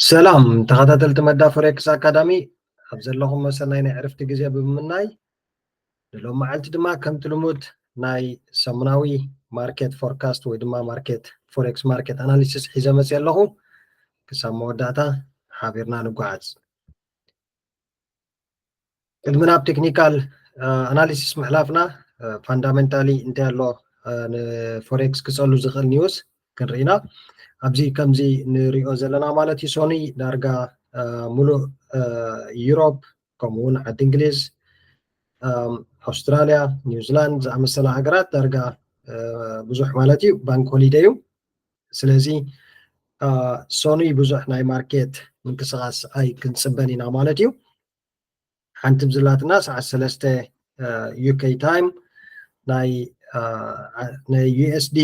ሰላም ተኸታተልቲ መዳ ፎሬክስ ኣካዳሚ ኣብ ዘለኹም መሰናይ ናይ ዕረፍቲ ግዜ ብምምናይ ሎም መዓልቲ ድማ ከምቲ ልሙድ ናይ ሰሙናዊ ማርኬት ፎርካስት ወይ ድማ ማርኬት ፎሬክስ ማርኬት ኣናሊሲስ ሒዘ መፅእ ኣለኹ ክሳብ መወዳእታ ሓቢርና ንጓዓዝ ቅድሚ ናብ ቴክኒካል ኣናሊሲስ ምሕላፍና ፋንዳሜንታሊ እንታይ ኣሎ ንፎሬክስ ክፀሉ ዝኽእል ኒውስ ክንርኢና ኣብዚ ከምዚ ንሪኦ ዘለና ማለት እዩ ሶኒ ዳርጋ ሙሉእ ዩሮፕ ከምኡውን ዓዲ እንግሊዝ ኣውስትራልያ ኒውዚላንድ ዝኣመሰላ ሃገራት ዳርጋ ብዙሕ ማለት እዩ ባንክ ሆሊደይ እዩ ስለዚ ሶኒ ብዙሕ ናይ ማርኬት ምንቅስቃስ ኣይ ክንፅበን ኢና ማለት እዩ ሓንቲ ብዝላትና ሰዓት 3 ዩኬ ታይም ናይ ዩኤስዲ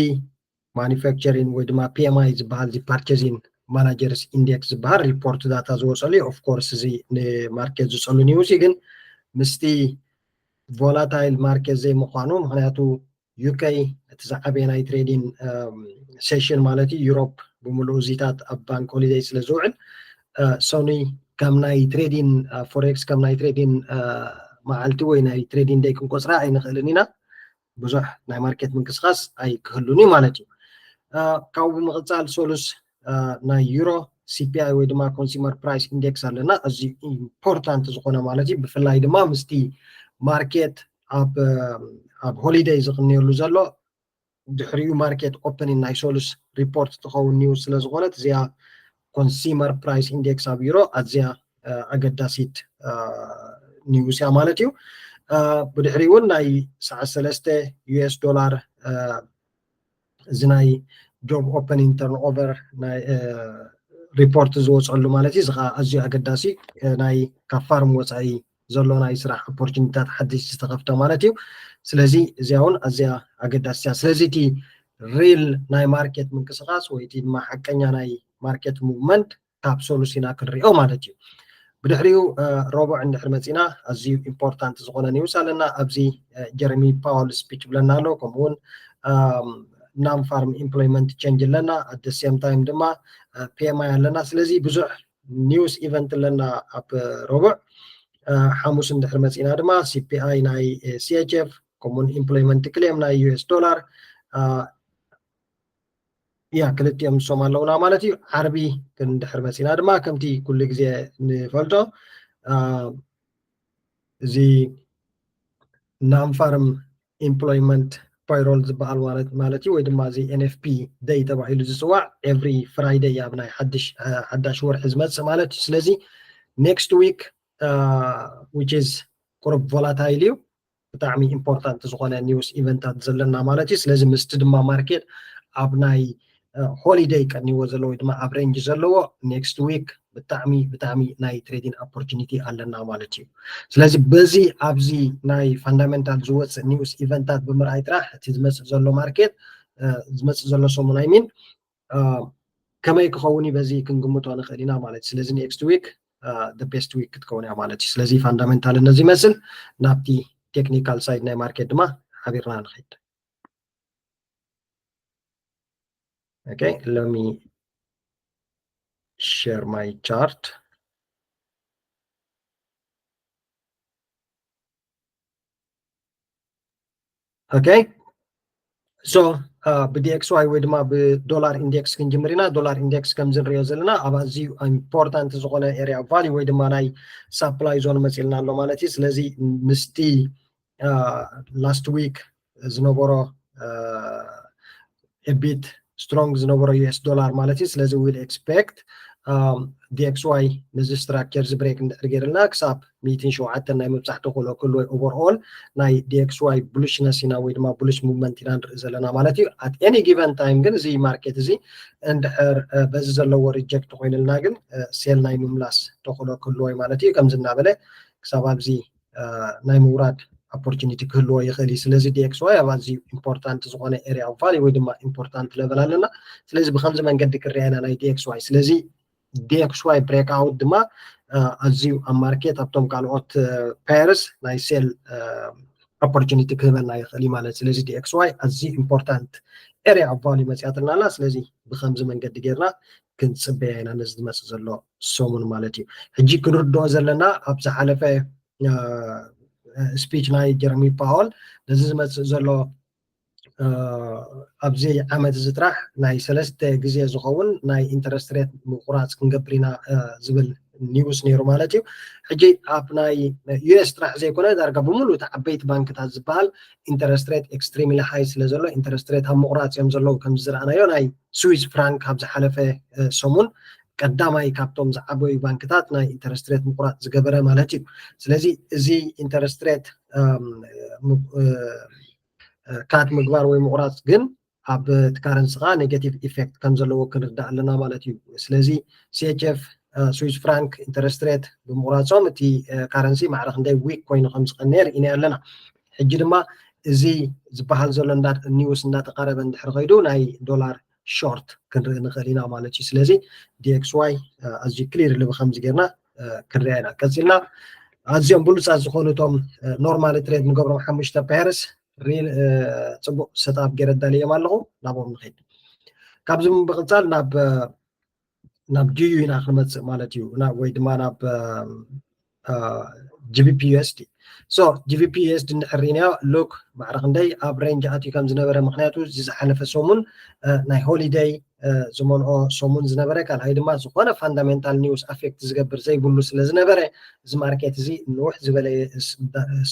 ማኒፋክቸሪንግ ወይ ድማ PMI ዝበሃል ዚ ፐርቼዚንግ ማናጀርስ ኢንዴክስ ዝበሃል ሪፖርት ዳታ ዝወፀሉ እዩ ኦፍ ኮርስ እዚ ንማርኬት ዝፀሉ ኒውስ ግን ምስቲ ቮላታይል ማርኬት ዘይምኳኑ ምክንያቱ ዩኬ እቲ ዝዓበየ ናይ ትሬዲንግ ሴሽን ማለት እዩ ዩሮፕ ብምሉእ እዚታት ኣብ ባንክ ሆሊደይ ስለ ዝውዕል ሶኒ ከም ናይ ትሬዲንግ ፎሬክስ ከም ናይ ትሬዲንግ መዓልቲ ወይ ናይ ትሬዲንግ ዴይ ክንቆፅራ ኣይንኽእልን ኢና ብዙሕ ናይ ማርኬት ምንቅስቃስ ኣይክህሉን እዩ ማለት እዩ ካብኡ ብምቕፃል ሶሉስ ናይ ዩሮ CPI ወይ ድማ ኮንሱመር ፕራይስ ኢንዴክስ ኣለና ኣዝዩ ኢምፖርታንት ዝኾነ ማለት እዩ ብፍላይ ድማ ምስቲ ማርኬት ኣብ ሆሊደይ ዝኽነየሉ ዘሎ ድሕሪኡ ማርኬት ኦፕኒንግ ናይ ሶሉስ ሪፖርት ትኸውን ኒውስ ስለ ዝኾነት እዚኣ ኮንሱመር ፕራይስ ኢንዴክስ ኣብ ዩሮ ኣዝያ ኣገዳሲት ኒውስ እያ ማለት እዩ ብድሕሪ እውን ናይ ሰዓት 3 ዩኤስ ዶላር እዚ ናይ ጆብ ኦፕኒንግ ተርንኦቨር ናይ ሪፖርት ዝወፅሉ ማለት እዩ እዚ ከዓ ኣዝዩ ኣገዳሲ ናይ ካብ ፋርም ወፃኢ ዘሎ ናይ ስራሕ ኦፖርቹኒቲታት ሓድሽ ዝተኸፍተ ማለት እዩ ስለዚ እዚኣ እውን ኣዝያ ኣገዳሲ እያ ስለዚ እቲ ሪል ናይ ማርኬት ምንቅስቃስ ወይ እቲ ድማ ሓቀኛ ናይ ማርኬት ሙቭመንት ካብ ሶሉስ ኢና ክንሪኦ ማለት እዩ ብድሕሪኡ ረቡዕ እንድሕር መፂና ኣዝዩ ኢምፖርታንት ዝኾነ ኒውስ ኣለና ኣብዚ ጀረሚ ፓወል ስፒች ብለና ኣሎ ከምኡውን ናን ፋርም ኢምፕሎይመንት ቼንጅ ኣለና ኣት ደ ሴም ታይም ድማ PMI ኣለና ስለዚ ብዙሕ ኒውስ ኢቨንት ኣለና ኣብ ረቡዕ ሓሙስ እንድሕር መፂና ድማ CPI ናይ CHF ከምኡውን ኢምፕሎይመንት ክሌም ናይ US ዶላር ክልቲኦም ንሶም ኣለውና ማለት እዩ ዓርቢ ክንድሕር መፂና ድማ ከምቲ ኩሉ ግዜ ንፈልጦ እዚ ናን ፋርም ኢምፕሎይመንት ፓይሮል ዝበሃል ማለት እዩ ወይ ድማ እዚ NFP ደይ ተባሂሉ ዝፅዋዕ ኤቭሪ ፍራይደይ ኣብ ናይ ሓዳሽ ወርሒ ዝመፅእ ማለት እዩ ስለዚ ኔክስት ዊክ which is ቁርብ ቮላታይል እዩ ብጣዕሚ ኢምፖርታንት ዝኾነ ኒውስ ኢቨንታት ዘለና ማለት እዩ ስለዚ ምስቲ ድማ ማርኬት ኣብ ናይ ሆሊደይ ቀኒዎ ዘለዎ ወይ ድማ ኣብ ሬንጅ ዘለዎ ኔክስት ዊክ ብጣዕሚ ናይ ትሬዲንግ ኦፖርቹኒቲ ኣለና ማለት እዩ ስለዚ በዚ ኣብዚ ናይ ፋንዳሜንታል ዝወፅእ ኒውስ ኢቨንታት ብምርኣይ ጥራሕ እቲ ዝመፅእ ዘሎ ማርኬት ዝመፅእ ዘሎ ሰሙን ኣይሚን ከመይ ክኸውን እዩ በዚ ክንግምቶ ንኽእል ኢና ማለት እዩ ስለዚ ኔክስት ዊክ the best week ክትከውን እያ ማለት እዩ ስለዚ ፋንዳሜንታል እነዚ ይመስል ናብቲ ቴክኒካል ሳይድ ናይ ማርኬት ድማ ሓቢርና ንኸይድ okay let me share my chart okay so ብDXY ወይ ድማ ብዶላር ኢንዴክስ ክንጅምር ኢና ዶላር ኢንዴክስ ከም ዝንሪኦ ዘለና ኣብ ኣዝዩ ኢምፖርታንት ዝኾነ ኤሪያ ቫልዩ ወይ ድማ ናይ ሳፕላይ ዞን መፂልና ኣሎ ማለት እዩ ስለዚ ምስቲ ላስት ዊክ ዝነበሮ ኤቢት ስትሮንግ ዝነበሮ US ዶላር ማለት እዩ ስለዚ ዊል ኤክስፔክት DXY ነዚ ስትራክቸር ዝብሬክ እንድሕር ገይርልና ክሳብ 107 ናይ ምብፃሕ ተኽእሎ ክህልዎ ኦቨርኦል ናይ DXY ቡሊሽነስ ኢና ወይ ድማ ቡሊሽ ሙቭመንት ኢና ንርኢ ዘለና ማለት እዩ ኣት ኤኒ ጊቨን ታይም ግን እዚ ማርኬት እዚ እንድሕር በዚ ዘለዎ ሪጀክት ኮይኑልና ግን ሴል ናይ ምምላስ ተኽእሎ ክህልዎ ማለት እዩ ከምዚ እናበለ ክሳብ ኣብዚ ናይ ምውራድ ኦፖርቹኒቲ ክህልዎ ይኽእል እዩ ስለዚ DXY ኣብ ኣዝዩ ኢምፖርታንት ዝኾነ ኤሪያ ኦፍ ቫልዩ ወይ ድማ ኢምፖርታንት ሌቨል ኣለና ስለዚ ብከምዚ መንገዲ ክሪአ ኢና ናይ DXY ስለዚ DXY breakout ድማ ኣዝዩ ኣብ ማርኬት ኣብቶም ካልኦት ፔርስ ናይ ሴል ኦፖርቹኒቲ ክህበና ይኽእል እዩ ማለት ስለዚ DXY ኣዝዩ ኢምፖርታንት ኤሪያ ኦፍ ቫልዩ መፅያትልና ኣላ ስለዚ ብከምዚ መንገዲ ጌርና ክንፅበያ ኢና ነዚ ዝመፅእ ዘሎ ሰሙን ማለት እዩ ሕጂ ክንርድኦ ዘለና ኣብ ዝሓለፈ ስፒች ናይ ጀረሚ ፓወል ነዚ ዝመፅእ ዘሎ ኣብዚ ዓመት እዚ ጥራሕ ናይ 3 ግዜ ዝኸውን ናይ ኢንተረስት ሬት ምቁራፅ ክንገብር ኢና ዝብል ኒውስ ነይሩ ማለት እዩ ሕጂ ኣብ ናይ ዩኤስ ጥራሕ ዘይኮነ ዳርጋ ብምሉእ እቲ ዓበይቲ ባንክታት ዝበሃል ኢንተረስት ሬት ኤክስትሪምሊ ሃይ ስለ ዘሎ ኢንተረስት ሬት ኣብ ምቁራፅ እዮም ዘለዉ ከም ዝረኣናዮ ናይ ስዊስ ፍራንክ ኣብ ዝሓለፈ ሰሙን ቀዳማይ ካብቶም ዝዓበዩ ባንክታት ናይ ኢንተረስት ሬት ምቁራፅ ዝገበረ ማለት እዩ ስለዚ እዚ ኢንተረስት ሬት ካት ምግባር ወይ ምቁራፅ ግን ኣብ እቲ ካረንሲኻ ኔጋቲቭ ኢፌክት ከም ዘለዎ ክንርዳእ ኣለና ማለት እዩ ስለዚ ሲኤችኤፍ ስዊስ ፍራንክ ኢንተረስት ሬት ብምቁራፆም እቲ ካረንሲ ማዕረ ክንደይ ዊክ ኮይኑ ከም ዝቀንየ ርኢና ኣለና ሕጂ ድማ እዚ ዝበሃል ዘሎ ኒውስ እንዳተቃረበ እንድሕር ከይዱ ናይ ዶላር ሾርት ክንርኢ ንኽእል ኢና ማለት እዩ ስለዚ ዲኤክስዋይ ኣዝዩ ክሊርሊ ብከምዚ ጌርና ክንሪኣ ኢና ቀፂልና ኣዝዮም ብሉፃት ዝኾኑ እቶም ኖርማል ትሬድ ንገብሮም 5 ፔርስ ሪል ፅቡቅ ሰጣብ ገይረ ዳልዮም ኣለኹ ናብኦም ንኸይድ ካብዚ ብቕፃል ናብ ጂዩ ኢና ክንመፅእ ማለት እዩ ወይ ድማ ናብ ጂቢፒ ዩኤስዲ ሶ ጂቢፒ ዩኤስዲ እንድሕሪናዮ ሉክ ማዕረ ክንደይ ኣብ ሬንጅ ኣትዩ ከም ዝነበረ ምክንያቱ ዝሓለፈ ሰሙን ናይ ሆሊደይ ዝመልኦ ሰሙን ዝነበረ ካልኣይ ድማ ዝኾነ ፋንዳሜንታል ኒውስ ኣፌክት ዝገብር ዘይብሉ ስለ ዝነበረ እዚ ማርኬት እዚ ንውሕ ዝበለ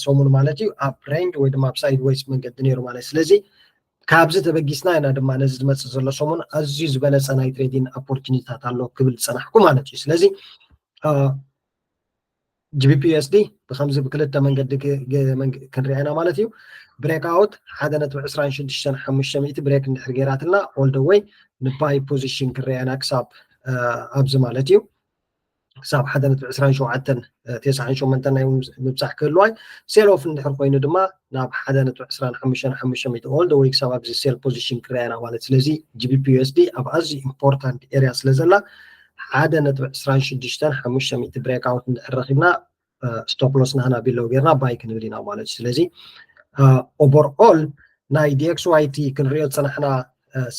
ሰሙን ማለት እዩ ኣብ ሬንጅ ወይ ድማ ኣብ ሳይድ ዌይስ መንገዲ ነይሩ ማለት ስለዚ ካብዚ ተበጊስና ኢና ድማ ነዚ ዝመፅእ ዘሎ ሰሙን ኣዝዩ ዝበለፀ ናይ ትሬዲንግ ኦፖርቹኒቲታት ኣሎ ክብል ፀናሕኩ ማለት እዩ ስለዚ ጂቢፒ ዩኤስዲ ብከምዚ ብክልተ መንገዲ ክንሪአ ኢና ማለት እዩ ብሬክ ኣውት 1.26500 ብሬክ እንድሕር ገይራትና ኦል ደ ዌይ ንባይ ፖዚሽን ክንሪአ ኢና ክሳብ ኣብዚ ማለት እዩ ክሳብ 1.2798 ናይ ምብፃሕ ክህልዋይ ሴል ኦፍ እንድሕር ኮይኑ ድማ ናብ 1.25500 ኦል ደ ዌይ ክሳብ ኣብዚ ሴል ፖዚሽን ክንሪአ ኢና ማለት ስለዚ ጂቢፒ ዩኤስዲ ኣብ ኣዝዩ ኢምፖርታንት ኤርያ ስለ ዘላ 1.26500 ብሬክ ኣውት እንድሕር ረኺብና ስቶፕ ሎስ ናህና ቢለው ጌርና ባይ ክንብል ኢና ማለት ስለዚ ኦቨርኦል ናይ ዲኤክስዋይቲ ክንሪኦ ፀናሕና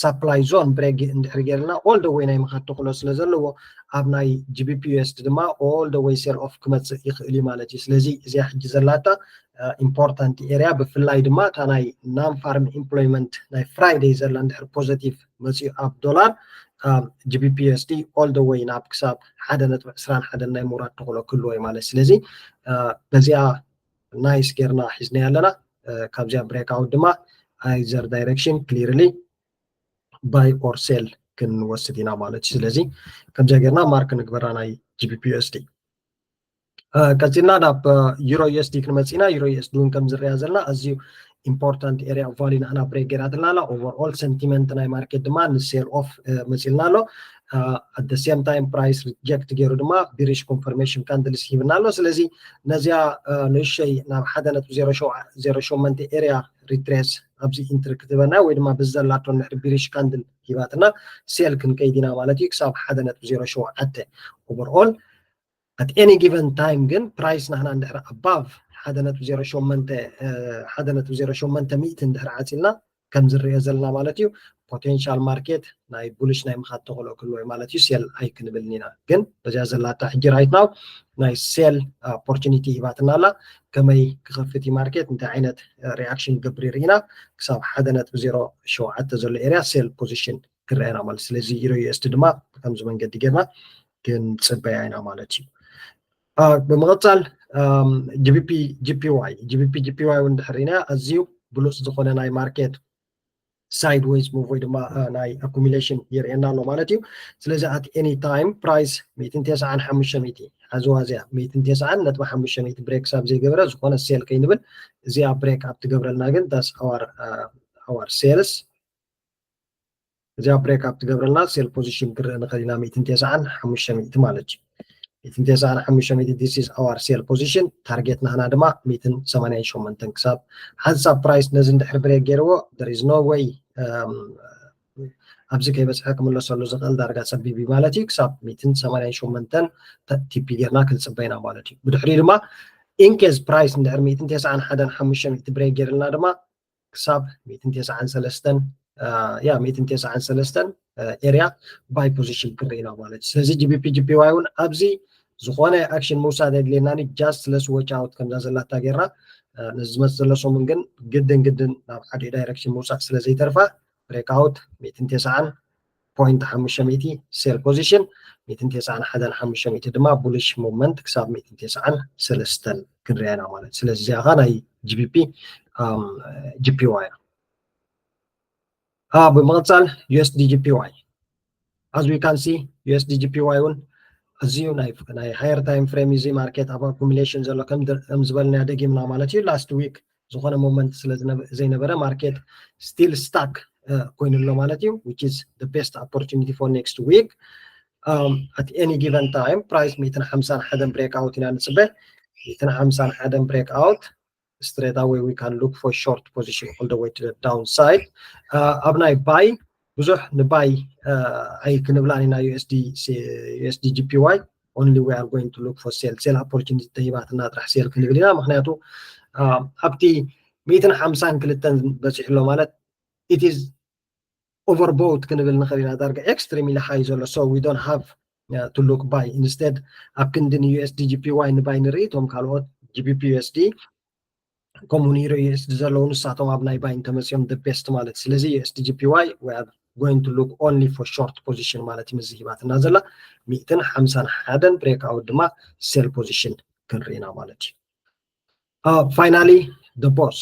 ሰፕላይ ዞን ብሬክ እንድሕር ጌርና ኦል ደ ዌይ ናይ ምኻድ ተኽእሎ ስለ ዘለዎ ኣብ ናይ ጂቢፒ ዩኤስዲ ድማ ኦል ደ ዌይ ሴል ኦፍ ክመፅእ ይኽእል እዩ ማለት እዩ ስለዚ እዚኣ ሕጂ ዘላታ ኢምፖርታንት ኤርያ ብፍላይ ድማ እታ ናይ ናን ፋርም ኤምፕሎይመንት ናይ ፍራይደይ ዘላ እንድሕር ፖዘቲቭ መፅኡ ኣብ ዶላር ጂቢፒ ዩኤስዲ ኦል ደ ዌይ ናብ ክሳብ 1.21 ናይ ምውራድ ተኽእሎ ክህልዎ እዩ ማለት ስለዚ በዚኣ ናይስ ጌርና ሒዝና ኣለና ካብዚኣ ብሬክ ኣውት ድማ ኣይዘር ዳይሬክሽን ክሊርሊ ባይ ኦር ሴል ክንወስድ ኢና ማለት እዩ ስለዚ ከምዚኣ ጌርና ማርክ ንግበራ ናይ ጂቢፒ ዩኤስዲ ቀፂልና ናብ ዩሮ ዩኤስዲ ክንመፅእ ኢና ዩሮ ዩኤስዲ እውን ከም ዝሪኣ ዘለና ኣዝዩ ኢምፖርታንት ኤርያ ኦፍ ቫልዩ ንሕና ብሬክ ገይራትና ኣላ ኦቨርኦል ሰንቲመንት ናይ ማርኬት ድማ ንሴል ኦፍ መፂልና ኣሎ at the same time price reject ገይሩ ድማ ቢሪሽ ኮንፈርሜሽን ካንድልስ ሂብና ኣሎ ስለዚ ነዚያ ንእሽተይ ናብ 1.08 ኤርያ ሪትሬስ ኣብዚ ኢንትር ክትበና ወይ ድማ ብዘላቶ ንሕሪ ቢሪሽ ካንድል ሂባትና ሴል ክንከይድ ኢና ማለት እዩ ክሳብ 1.07 ኦቨርኦል at any given time ግን ፕራይስ ናህና እንድሕር above 1.08 እንድሕር ዓፂልና ከም ዝሪኦ ዘለና ማለት እዩ ፖቴንሻል ማርኬት ናይ ቡሊሽ ናይ ምኻድ ተኽእሎ ክህልዎ ማለት እዩ ሴል ኣይክንብልን ኢና ግን በዚኣ ዘላታ ሕጂ ራይት ናው ናይ ሴል ኦፖርቹኒቲ ሂባትና ኣላ ከመይ ክኸፍት ማርኬት እንታይ ዓይነት ሪኣክሽን ገብር ይርኢና ክሳብ 1.07 ዘሎ ኤርያ ሴል ፖዚሽን ክርአ ኢና ማለት ስለዚ ዩሮ ዩኤስዲ ድማ ከምዚ መንገዲ ጌርና ክንፅበያ ኢና ማለት እዩ ብምቕፃል ጂቢፒ ጂፒዋይ እውን እንድሕሪና ኣዝዩ ብሉፅ ዝኾነ ናይ ማርኬት sideways move ወይ ድማ ናይ accumulation የርኤና ኣሎ ማለት እዩ ስለዚ at any time price 195 ኣዝዋዝያ 190.500 ብሬክ ሳብ ዘይገበረ ዝኾነ ሴል ከይንብል እዚኣ ብሬክ ኣብ ትገብረልና ግን that's our sales እዚኣ ብሬክ ኣብ ትገብረልና ሴል ፖዚሽን ክርአ ንኽእል ኢና 195 ማለት እዩ 195 this is our sale position target ናህና ድማ 188 ክሳብ ሓንሳብ ፕራይስ ነዚ እንድሕር ብሬክ ገይርዎ there is no way ኣብዚ ከይበፅሐ ክምለሰሉ ዝኽእል ዳርጋ ፀቢቢ ማለት እዩ ክሳብ 188 ቲፒ ጌርና ክንፅበይና ማለት እዩ ብድሕሪ ድማ ኢንኬዝ ፕራይስ እንድሕር 191.500 ብሬክ ገይርልና ድማ ክሳብ 193 ያ 193 ኤሪያ ባይ ፖዚሽን ክርኢና ማለት እዩ ስለዚ ጂቢፒ ጂፒዋይ እውን ኣብዚ ዝኾነ ኣክሽን ምውሳድ የድልየናኒ ጃስት ለስ ዎች ኣውት ከምዛ ዘላታ ጌርና ነዚ ዝመፅእ ዘሎ ሰሙን ግን ግድን ናብ ሓደ ዳይሬክሽን ምውሳድ ስለ ዘይተርፋ ብሬክ ኣውት 190.500 ሴል ፖዚሽን 191.500 ድማ ቡሊሽ ሞመንት ክሳብ 193 ክንሪአ ኢና ማለት ስለዚ እዚኣ ኸ ናይ ጂቢፒ ጂፒዋይ ብምቕፃል ዩኤስዲ ጂፒዋይ as we can see USD JPY እውን ኣዝዩ ናይ ሃየር ታይም ፍሬም እዚ ማርኬት ኣብ አኩሙሌሽን ዘሎ ከም ዝበልና ደጊምና ማለት እዩ ላስት ዊክ ዝኾነ ሞመንት ስለ ዘይነበረ ማርኬት ስቲል ስታክ ኮይኑ ኣሎ ማለት እዩ which is the best opportunity for next week at any given time price 151 breakout ኢና ንፅበ 151 breakout straight away we can look for short position all the way to the downside ኣብ ናይ buy ብዙሕ ንባይ ኣይ ክንብላን ኢና USD JPY only we are going to look for sell opportunity ተሂባትና ጥራሕ ሴል ክንብል ኢና ምክንያቱ ኣብቲ 152 በፂሑ ኣሎ ማለት it is overbought ክንብል ንኽእል ኢና ዳርጋ extremely high ዘሎ so we don't have to look buy instead ኣብ ክንድን USD JPY ንባይ ንርኢ እቶም ካልኦት GBP USD ከምኡ ኒሮ USD ዘለዉ ንሳቶም ኣብ ናይ ባይ እንተመፅኦም the best ማለት ስለዚ USD JPY we are going to look only for short position ማለት ምዝ ሂባትና ዘላ 151 breakout ድማ sell position ክንሪኢና ማለት እዩ finally the boss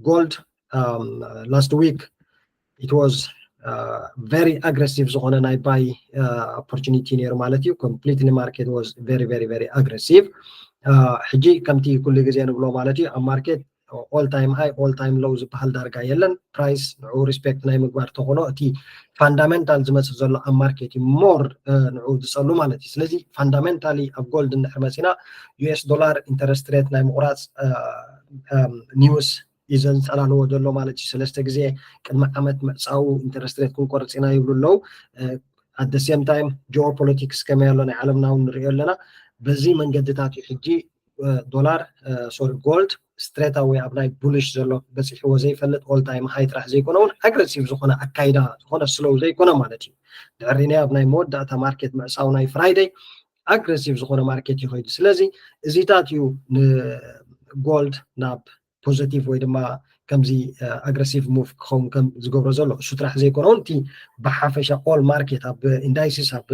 gold last week it was very aggressive ዝኾነ ናይ buy opportunity ነይሩ ማለት እዩ completely market was very aggressive ሕጂ ከምቲ ኩሉ ግዜ ንብሎ ማለት እዩ ኣብ ማርኬት all time high all time low ዝበሃል ዳርጋ የለን ፕራይስ ንዑ ሪስፔክት ናይ ምግባር ተኾኖ እቲ ፋንዳሜንታል ዝመፅእ ዘሎ ኣብ ማርኬት ሞር ንዑ ዝፀሉ ማለት እዩ ስለዚ ፋንዳሜንታሊ ኣብ ጎልድ እንድሕር መፂና ዩኤስ ዶላር ኢንተረስት ሬት ናይ ምቁራፅ ኒውስ ይዘን ፀላልዎ ዘሎ ማለት እዩ ሰለስተ ግዜ ቅድሚ ዓመት መዕፃው ኢንተረስት ሬት ክንቆርፅ ኢና ይብሉ ኣለዉ at the same time geopolitics ከመይ ኣሎ ናይ ዓለምና እውን ንሪኦ ኣለና በዚ መንገድታት እዩ ሕጂ ዶላር ሶሪ ጎልድ ስትሬት ኣዌይ ኣብ ናይ ቡሊሽ ዘሎ በፂሕዎ ዘይፈልጥ ኦል ታይም ሃይ ጥራሕ ዘይኮነ እውን ኣግሬሲቭ ዝኾነ ኣካይዳ ዝኾነ ስሎው ዘይኮነ ማለት እዩ ድሕሪና ኣብ ናይ መወዳእታ ማርኬት ምዕፃው ናይ ፍራይደይ ኣግሬሲቭ ዝኾነ ማርኬት ይኸይዱ ስለዚ እዚታት እዩ ንጎልድ ናብ ፖዚቲቭ ወይ ድማ ከምዚ ኣግሬሲቭ ሙቭ ክኸውን ከም ዝገብሮ ዘሎ እሱ ጥራሕ ዘይኮነ እውን እቲ ብሓፈሻ ኦል ማርኬት ኣብ ኢንዳይሲስ ኣብ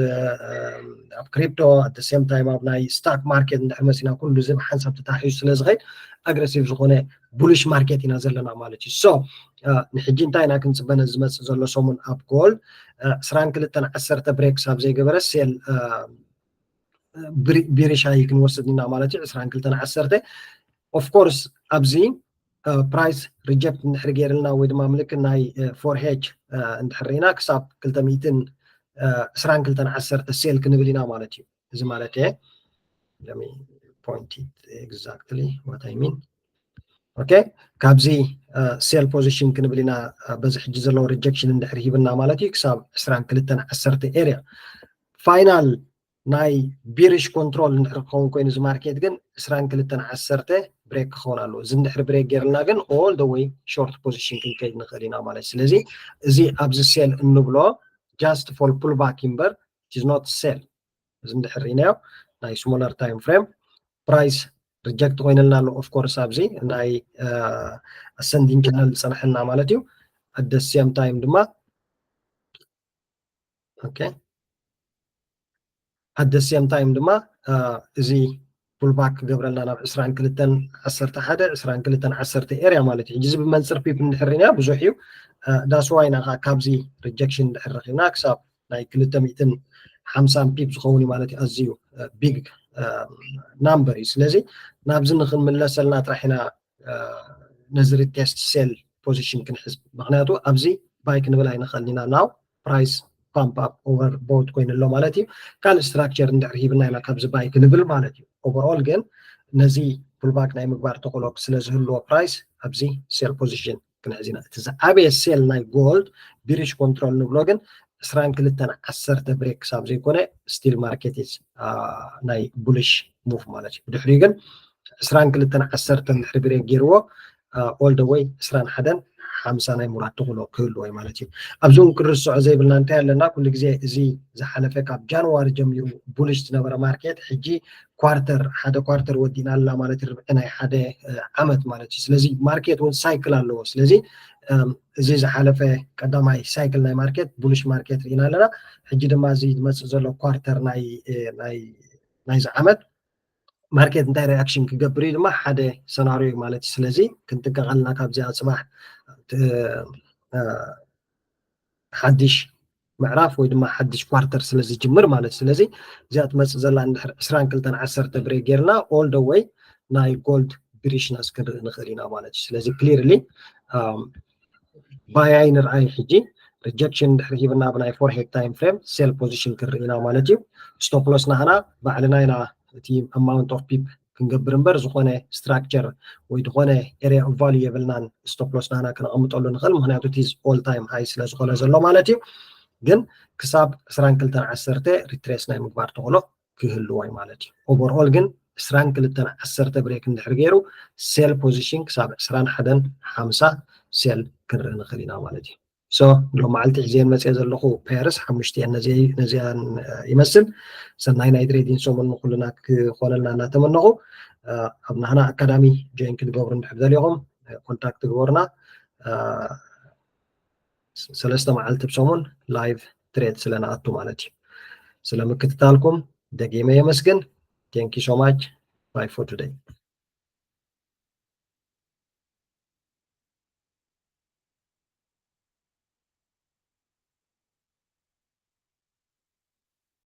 ክሪፕቶ at the same time ኣብ ናይ ስታክ ማርኬት እንድሕር መፂና ኩሉ እዚ ብሓንሳብ ተታሒዙ ስለ ዝኸይድ ኣግሬሲቭ ዝኾነ ቡሊሽ ማርኬት ኢና ዘለና ማለት እዩ ሶ ንሕጂ እንታይ ኢና ክንፅበነ ዝመፅእ ዘሎ ሰሙን ኣብ ጎልድ 22 ብሬክስ ኣብ ዘይገበረ ሴል ቢሪሻይ ክንወስድ ኢና ማለት እዩ 22 of course ኣብዚ ፕራይስ ሪጀክት እንድሕር ገይርልና ወይ ድማ ምልክት ናይ ፎርሄጅ እንድሕር ሪና ክሳብ 222 ሴል ክንብል ኢና ማለት እዩ እዚ ማለት እየ let me point it exactly what I mean okay ካብዚ ሴል ፖዚሽን ክንብል ኢና በዚ ሕጂ ዘለዎ ሪጀክሽን እንድሕር ሂብና ማለት እዩ ክሳብ 22 ኤሪያ ፋይናል ናይ ቢሪሽ ኮንትሮል እንድሕር ክኸውን ኮይኑ እዚ ማርኬት ግን 22 ብሬክ ክኸውን ኣለዎ እዚ እንድሕር ብሬክ ገይርልና ግን all the way short position ክንከይድ ንኽእል ኢና ማለት ስለዚ እዚ ኣብዚ ሴል እንብሎ just for pullback እምበር it is not sell እዚ እንድሕር ሪናዮ ናይ smaller time frame price reject ኮይነልና ኣሎ of course ኣብዚ ናይ ascending channel ፀንሐልና ማለት እዩ at the same time ድማ okay at the same time ድማ እዚ pullback ገብረልና ናብ 22 ኤሪያ ማለት እዩ እዚ ብመንፅር ፒፕ እንድሕርና ብዙሕ እዩ that's why ናኻ ካብዚ rejection እንድሕር ረኺብና ክሳብ ናይ 250 ፒፕ ዝኸውን ማለት እዩ ኣዝዩ ቢግ ናምበር እዩ ስለዚ ናብዚ ንክንምለስ ዘለና ጥራሕ ኢና ነዚ ቴስት ሴል ፖዚሽን ክንሕዝ ምክንያቱ ኣብዚ ባይ ክንብል ኣይንኽእል ኢና ናው ፕራይስ pump up over both ኮይኑ ኣሎ ማለት እዩ ካልእ ስትራክቸር እንድሕር ሂብና ኢና ካብዚ ባይ ክንብል ማለት እዩ overall ግን ነዚ pullback ናይ ምግባር ተቆሎ ስለ ዝህልዎ ፕራይስ ኣብዚ ሴል ፖዚሽን ክንሕዝ ኢና እቲ ዝዓበየ ሴል ናይ ጎልድ ቢሪሽ ኮንትሮል ንብሎ ግን 22 ብሬክ ክሳብ ዘይኮነ ስቲል ማርኬት ናይ ቡሊሽ ሙቭ ማለት እዩ ድሕሪኡ ግን 22 እንድሕር ብሬክ ገይርዎ all the way 21 50 ናይ ሙራድ ተኽእሎ ክህልዎ እዩ ማለት እዩ ኣብዞም ክርስዖ ዘይብልና እንታይ ኣለና ኩሉ ግዜ እዚ ዝሓለፈ ካብ ጃንዋሪ ጀሚሩ ቡሊሽ ዝነበረ ማርኬት ሕጂ ሓደ ኳርተር ወዲና ኣላ ማለት እዩ ርብዒ ናይ ሓደ ዓመት ማለት እዩ ስለዚ ማርኬት እውን ሳይክል ኣለዎ ስለዚ እዚ ዝሓለፈ ቀዳማይ ሳይክል ናይ ማርኬት ቡሊሽ ማርኬት ርኢና ኣለና ሕጂ ድማ እዚ ዝመፅእ ዘሎ ኳርተር ናይዚ ዓመት ማርኬት እንታይ ሪኣክሽን ክገብር እዩ ድማ ሓደ ሰናርዮ እዩ ማለት እዩ ስለዚ ክንጥንቀቕ ኣለና ካብዚኣ ፅባሕ ሓድሽ ምዕራፍ ወይ ድማ ሓድሽ ኳርተር ስለዝጅምር ማለት ስለዚ እዚኣ ትመፅእ ዘላ እንድሕር 22 10 ብሬ ጌርና ኦል ደ ወይ ናይ ጎልድ ብሪሽነስ ክንርኢ ንኽእል ኢና ማለት እዩ ስለዚ ክሊርሊ ባያይ ንርኣይ ሕጂ ሪጀክሽን እንድሕር ሂብና ብናይ ፎርሄድ ታይም ፍሬም ሴል ፖዚሽን ክንርኢ ኢና ማለት እዩ ስቶፕ ሎስ ናህና ባዕልና ኢና እቲ ኣማውንት ኦፍ ፒፕ ክንገብር እምበር ዝኾነ ስትራክቸር ወይ ዝኾነ ኤሪያ ኦፍ ቫልዩ የብልናን ስቶፕ ሎስ ናህና ክነቐምጠሉ ንኽእል ምክንያቱ እቲ ኦል ታይም ሃይ ስለ ዝኾነ ዘሎ ማለት እዩ ግን ክሳብ 22 10 ሪትሬስ ናይ ምግባር ተኽእሎ ክህልዎ እዩ ማለት እዩ ኦቨርኦል ግን 22 10 ብሬክ እንድሕር ገይሩ ሴል ፖዚሽን ክሳብ 21 50 ሴል ክንርኢ ንኽእል ኢና ማለት እዩ ሶ ሎ መዓልቲ ሒዘን መፅአ ዘለኹ ፔርስ ሓሙሽተን ነዚያን ይመስል ሰናይ ናይ ትሬዲንግ ሰሙን ንኩልና ክኾነልና እናተመነኹ ኣብ ናህና ኣካዳሚ ጆይን ክትገብሩ እንድሕር ዘልኹም ኮንታክት ግበሩና 3 መዓልቲ ብሰሙን ላይቭ ትሬድ ስለንኣቱ ማለት እዩ ስለምክትታልኩም ደጊመ የመስግን ቴንክ ዩ ሶ ማች ባይ ፎር ቱዴይ